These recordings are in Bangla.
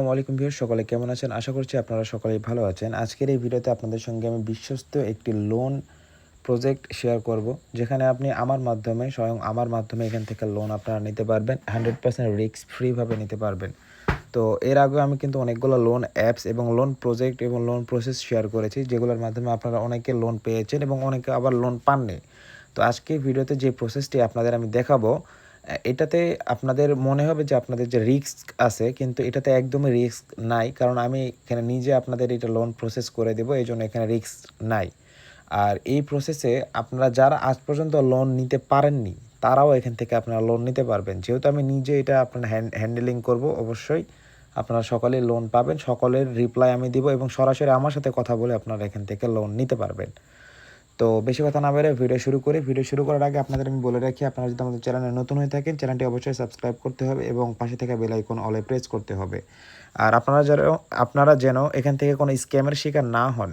আসসালামু আলাইকুম ভিউয়ার্স, সকলে কেমন আছেন? আশা করছি আপনারা সকলেই ভালো আছেন। আজকের এই ভিডিওতে আপনাদের সঙ্গে আমি বিশ্বস্ত একটি লোন প্রজেক্ট শেয়ার করব, যেখানে আপনি স্বয়ং আমার মাধ্যমে এখান থেকে লোন আপনারা নিতে পারবেন। 100% রিস্ক ফ্রি ভাবে নিতে পারবেন। তো এর আগেও আমি কিন্তু অনেকগুলো লোন অ্যাপস এবং লোন প্রজেক্ট এবং লোন প্রসেস শেয়ার করেছি, যেগুলোর মাধ্যমে আপনারা অনেকে লোন পেয়েছেন এবং অনেকে আবার লোন পাননি। তো আজকে ভিডিওতে যে প্রসেসটি আপনাদের আমি দেখাবো, এটাতে আপনাদের মনে হবে যে আপনাদের যে রিস্ক আছে, কিন্তু এটাতে একদমই রিস্ক নাই, কারণ আমি এখানে নিজে আপনাদের এটা লোন প্রসেস করে দেবো, এই জন্য এখানে রিস্ক নাই। আর এই প্রসেসে আপনারা যারা আজ পর্যন্ত লোন নিতে পারেননি, তারাও এখান থেকে আপনারা লোন নিতে পারবেন। যেহেতু আমি নিজে এটা আপনার হ্যান্ডেলিং করব, অবশ্যই আপনারা সকলেই লোন পাবেন, সকলের রিপ্লাই আমি দিব এবং সরাসরি আমার সাথে কথা বলে আপনারা এখান থেকে লোন নিতে পারবেন। তো বেশি কথা না বেড়ে ভিডিও শুরু করি। ভিডিও শুরু করার আগে আপনাদের আমি বলে রাখি, আপনারা যদি আমাদের চ্যানেলে নতুন হয়ে থাকেন, চ্যানেলটি অবশ্যই সাবস্ক্রাইব করতে হবে এবং পাশে থাকা বেল আইকন অলে প্রেস করতে হবে। আর আপনারা যেন এখান থেকে কোনো স্ক্যামের শিকার না হন,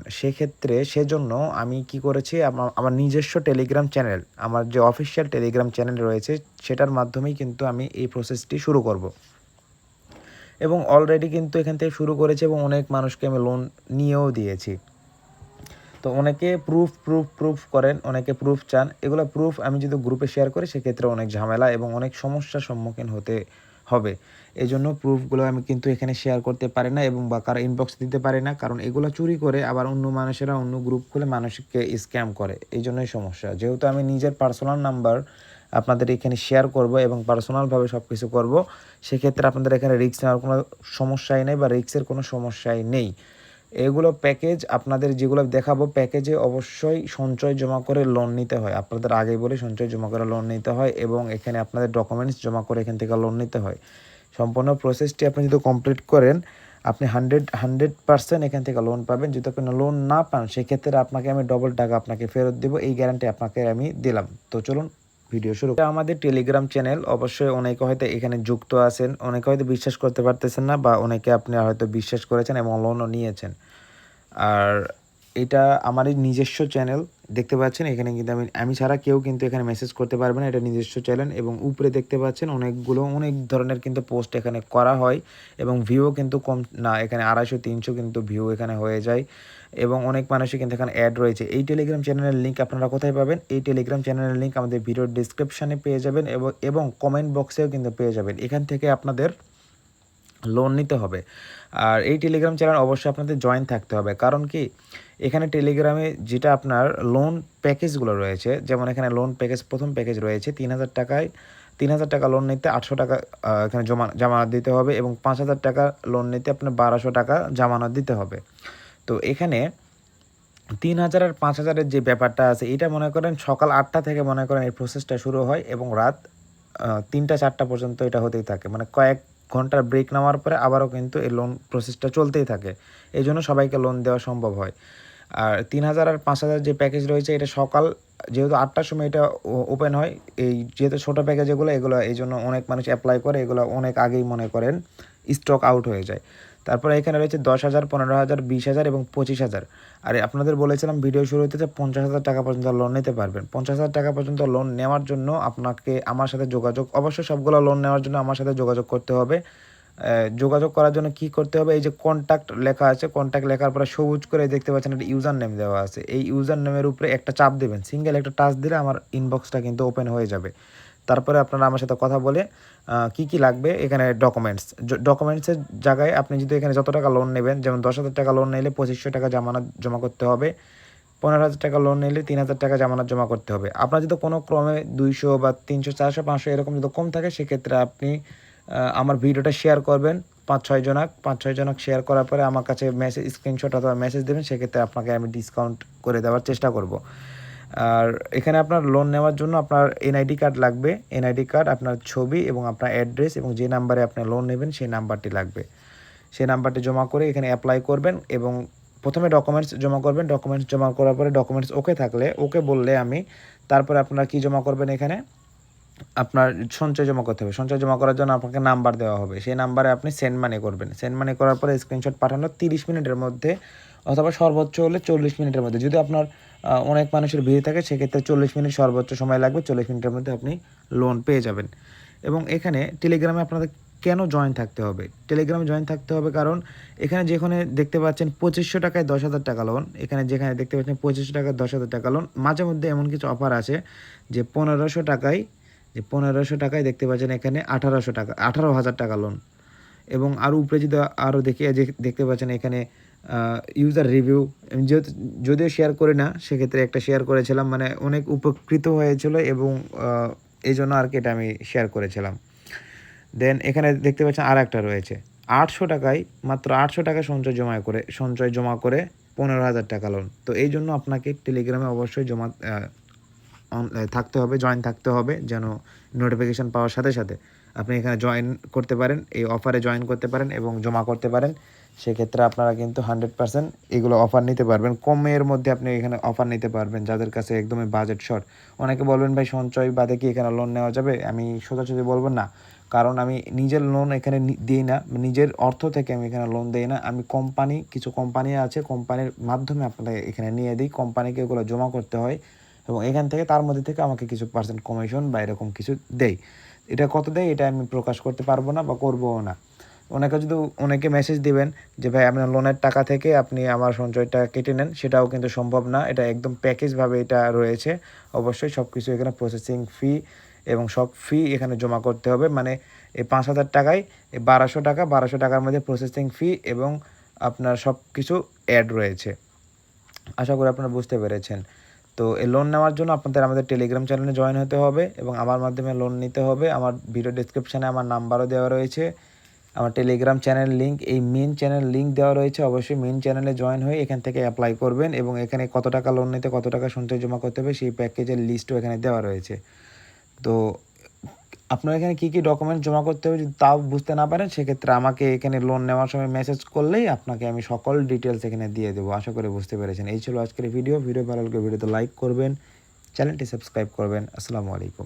সেজন্য আমি কি করেছি, আমার নিজস্ব টেলিগ্রাম চ্যানেল, আমার যে অফিসিয়াল টেলিগ্রাম চ্যানেল রয়েছে, সেটার মাধ্যমেই কিন্তু আমি এই প্রসেসটি শুরু করব। এবং অলরেডি কিন্তু এখান থেকে শুরু করেছি এবং অনেক মানুষকে আমি লোন নিয়েও দিয়েছি। তো অনেকে প্রুফ করেন, অনেকে প্রুফ চান। এগুলো প্রুফ আমি যদি গ্রুপে শেয়ার করি, সেক্ষেত্রে অনেক ঝামেলা এবং অনেক সমস্যার সম্মুখীন হতে হবে। এই জন্য প্রুফগুলো আমি কিন্তু এখানে শেয়ার করতে পারি না এবং বা কারো ইনবক্স দিতে পারি না, কারণ এগুলো চুরি করে আবার অন্য মানুষেরা অন্য গ্রুপ খুলে মানুষকে স্ক্যাম করে। এই জন্যই সমস্যা। যেহেতু আমি নিজের পার্সোনাল নাম্বার আপনাদের এখানে শেয়ার করব এবং পার্সোনালভাবে সব কিছু করবো, সেক্ষেত্রে আপনাদের এখানে রিস্ক নেওয়ার কোনো সমস্যাই নেই বা রিস্কের কোনো সমস্যাই নেই। এগুলো প্যাকেজ আপনাদের যেগুলো দেখাবো, প্যাকেজে অবশ্যই সঞ্চয় জমা করে লোন নিতে হয়। আপনাদের আগেই বলে সঞ্চয় জমা করে লোন নিতে হয় এবং এখানে আপনাদের ডকুমেন্টস জমা করে এখান থেকে লোন নিতে হয়। সম্পূর্ণ প্রসেসটি আপনি যদি কমপ্লিট করেন, আপনি 100% এখান থেকে লোন পাবেন। যদি আপনি লোন না পান, সেক্ষেত্রে আপনাকে আমি ডবল টাকা আপনাকে ফেরত দেবো, এই গ্যারান্টি আপনাকে আমি দিলাম। তো চলুন ভিডিও শুরু। আমাদের টেলিগ্রাম চ্যানেল, অবশ্যই অনেকে হয়তো এখানে যুক্ত আছেন, অনেকে হয়তো বিশ্বাস করতে পারতেছেন না, বা অনেকে আপনি হয়তো বিশ্বাস করেছেন এবং লোনও নিয়েছেন। আর এটা আমারই নিজস্ব চ্যানেল, দেখতে পাচ্ছেন এখানে কিন্তু আমি ছাড়া কেউ কিন্তু এখানে মেসেজ করতে পারবে না। এটা নিজস্ব চ্যানেল এবং উপরে দেখতে পাচ্ছেন অনেক ধরনের কিন্তু পোস্ট এখানে করা হয় এবং ভিউ কিন্তু কম না, এখানে 250-300 কিন্তু ভিউ এখানে হয়ে যায় এবং অনেক মানুষই কিন্তু এখানে অ্যাড রয়েছে। এই টেলিগ্রাম চ্যানেলের লিঙ্ক আপনারা কোথায় পাবেন? এই টেলিগ্রাম চ্যানেলের লিঙ্ক আমাদের ভিডিওর ডিসক্রিপশানে পেয়ে যাবেন এবং কমেন্ট বক্সেও কিন্তু পেয়ে যাবেন। এখান থেকে আপনাদের লোন নিতে হবে। আর এই টেলিগ্রাম চ্যানেল অবশ্যই আপনাদের জয়েন থাকতে হবে, কারণ কি, এখানে টেলিগ্রামে যেটা আপনার লোন প্যাকেজগুলো রয়েছে, যেমন এখানে লোন প্যাকেজ, প্রথম প্যাকেজ রয়েছে 3,000 টাকা লোন নিতে 800 টাকা এখানে জামানত দিতে হবে এবং 5,000 টাকা লোন নিতে আপনার 1,200 টাকা জামানত দিতে হবে। তো এখানে 3,000 আর 5,000-এর যে ব্যাপারটা আছে, এটা মনে করেন সকাল 8টা থেকে মনে করেন এই প্রসেসটা শুরু হয় এবং রাত 3টা-4টা পর্যন্ত এটা হতেই থাকে। মানে কয়েক ঘন্টার ব্রেক নেওয়ার পরে আবারও কিন্তু এই লোন প্রসেসটা চলতেই থাকে। এই জন্য সবাইকে লোন দেওয়া সম্ভব হয়। আর 3,000 আর 5,000 যে প্যাকেজ রয়েছে, এটা সকাল যেহেতু 8টার সময় এটা ওপেন হয়, এই যেহেতু ছোটো প্যাকেজ এগুলো এই জন্য অনেক মানুষ অ্যাপ্লাই করে, এগুলো অনেক আগেই মনে করেন স্টক আউট হয়ে যায়। তারপরে এখানে রয়েছে 10,000, 15,000, 20,000 এবং 25,000। আর আপনাদের বলেছিলাম ভিডিও শুরু হতে যে 50,000 টাকা পর্যন্ত লোন নিতে পারবেন। 50,000 টাকা পর্যন্ত লোন নেওয়ার জন্য আপনাকে আমার সাথে অবশ্যই সবগুলো লোন নেওয়ার জন্য আমার সাথে যোগাযোগ করতে হবে। যোগাযোগ করার জন্য কি করতে হবে, এই যে কন্ট্যাক্ট লেখা আছে, কন্ট্যাক্ট লেখার পরে সবুজ করে দেখতে পাচ্ছেন একটা ইউজার নেম দেওয়া আছে। এই ইউজার নেমের উপরে একটা চাপ দেবেন, সিঙ্গেল একটা টাচ দিলে আমার ইনবক্সটা কিন্তু ওপেন হয়ে যাবে। তারপরে আপনারা আমার সাথে কথা বলে কি লাগবে, এখানে ডকুমেন্টসের জায়গায় আপনি যদি এখানে যত টাকা লোন নেবেন, যেমন 10,000 টাকা লোন নিলে 2,500 টাকা জামানত জমা করতে হবে, 15,000 টাকা লোন নিলে 3,000 টাকা জামানত জমা করতে হবে। আপনার যদি কোনো ক্রমে 200 বা 300, 400, 500 এরকম যদি কম থাকে, সেক্ষেত্রে আপনি আমার ভিডিওটা শেয়ার করবেন 5-6 জনক শেয়ার করার পরে আমার কাছে স্ক্রিনশট অথবা মেসেজ দেবেন, সেক্ষেত্রে আপনাকে আমি ডিসকাউন্ট করে দেওয়ার চেষ্টা করব। আর এখানে আপনার লোন নেওয়ার জন্য আপনার এনআইডি কার্ড লাগবে, এনআইডি কার্ড, আপনার ছবি এবং আপনার অ্যাড্রেস এবং যে নাম্বারে আপনি লোন নেবেন সেই নাম্বারটি লাগবে। সেই নাম্বারটি জমা করে এখানে অ্যাপ্লাই করবেন এবং প্রথমে ডকুমেন্টস জমা করবেন। ডকুমেন্টস জমা করার পরে ডকুমেন্টস ওকে থাকলে, ওকে বললে আমি, তারপরে আপনারা কি জমা করবেন, এখানে আপনার সঞ্চয় জমা করতে হবে। সঞ্চয় জমা করার জন্য আপনাকে নাম্বার দেওয়া হবে, সেই নাম্বারে আপনি সেন্ড মানি করবেন। সেন্ড মানি করার পরে স্ক্রিনশট পাঠানোর 30 মিনিটের মধ্যে অথবা সর্বোচ্চ হলে 40 মিনিটের মধ্যে, যদি আপনার অনেক মানুষের ভিড় থাকে, সেক্ষেত্রে 40 মিনিট সর্বোচ্চ সময় লাগবে। 40 মিনিটের মধ্যে আপনি লোন পেয়ে যাবেন। এবং এখানে টেলিগ্রামে আপনাদের কেন জয়েন থাকতে হবে? টেলিগ্রামে জয়েন থাকতে হবে কারণ এখানে যেখানে দেখতে পাচ্ছেন ২৫০০ টাকায় ১০,০০০ টাকা লোন, এখানে যেখানে দেখতে পাচ্ছেন ২৫০০ টাকায় ১০,০০০ টাকা লোন, মাঝে মধ্যে এমন কিছু অফার আছে যে ১৫০০ টাকায় দেখতে পাচ্ছেন এখানে ১৮,০০০ টাকা লোন। এবং আরও উপরে যদি আরও দেখি যে দেখতে পাচ্ছেন এখানে ইউজার রিভিউ, যেহেতু যদিও শেয়ার করি না, সেক্ষেত্রে একটা শেয়ার করেছিলাম, মানে অনেক উপকৃত হয়েছিল এবং এই জন্য আর কি এটা আমি শেয়ার করেছিলাম। দেন এখানে দেখতে পাচ্ছেন আর একটা রয়েছে ৮০০ টাকায়, মাত্র ৮০০ টাকা সঞ্চয় জমা করে ১৫,০০০ টাকা লোন। তো এই জন্য আপনাকে টেলিগ্রামে অবশ্যই থাকতে হবে, জয়েন থাকতে হবে, যেন নোটিফিকেশান পাওয়ার সাথে সাথে আপনি এখানে জয়েন করতে পারেন, এই অফারে জয়েন করতে পারেন এবং জমা করতে পারেন। সেক্ষেত্রে আপনারা কিন্তু 100% এগুলো অফার নিতে পারবেন, কমের মধ্যে আপনি এখানে অফার নিতে পারবেন যাদের কাছে একদমই বাজেট শর্ট। অনেকে বলবেন ভাই সঞ্চয় বাদে কি এখানে লোন নেওয়া যাবে? আমি সোজাসুজি বলবো না, কারণ আমি নিজের লোন এখানে দিই না, নিজের অর্থ থেকে আমি এখানে লোন দিই না। আমি কিছু কোম্পানি আছে, কোম্পানির মাধ্যমে আপনারা এখানে নিয়ে দিই, কোম্পানিকে এগুলো জমা করতে হয় এবং এখান থেকে তার মধ্যে থেকে আমাকে কিছু পার্সেন্ট কমিশন বা এরকম কিছু দেয়। এটা কত দেয় এটা আমি প্রকাশ করতে পারবো না বা করবও না। অনেকে মেসেজ দিবেন যে ভাই আপনার লোনের টাকা থেকে আপনি আমার সঞ্চয়টা কেটে নেন, সেটাও কিন্তু সম্ভব না। এটা একদম প্যাকেজভাবে এটা রয়েছে। অবশ্যই সব কিছু এখানে প্রসেসিং ফি এবং সব ফি এখানে জমা করতে হবে। মানে এই ৫,০০০ টাকায় এই ১২০০ টাকার মধ্যে প্রসেসিং ফি এবং আপনার সব কিছু অ্যাড রয়েছে। আশা করি আপনারা বুঝতে পেরেছেন। তো এই লোন নেওয়ার জন্য আপনাদের আমাদের টেলিগ্রাম চ্যানেলে জয়েন হতে হবে এবং আমার মাধ্যমে লোন নিতে হবে। আমার ভিডিও ডেসক্রিপশানে আমার নাম্বারও দেওয়া রয়েছে, আমার টেলিগ্রাম চ্যানেল লিঙ্ক, এই মেন চ্যানেল লিঙ্ক দেওয়া রয়েছে। অবশ্যই মেন চ্যানেলে জয়েন হয়ে এখান থেকে অ্যাপ্লাই করবেন এবং এখানে কত টাকা লোন নিতে, কত টাকা সঞ্চয় জমা করতে হবে সেই প্যাকেজের লিস্টও এখানে দেওয়া রয়েছে। তো আপনার এখানে কী কী ডকুমেন্ট জমা করতে হবে যদি তাও বুঝতে না পারেন, সেক্ষেত্রে আমাকে এখানে লোন নেওয়ার সময় মেসেজ করলেই আপনাকে আমি সকল ডিটেলস এখানে দিয়ে দেবো। আশা করি বুঝতে পেরেছেন। এই ছিল আজকের ভিডিও ভালো লাগলে ভিডিওতে লাইক করবেন, চ্যানেলটি সাবস্ক্রাইব করবেন। আসসালামু আলাইকুম।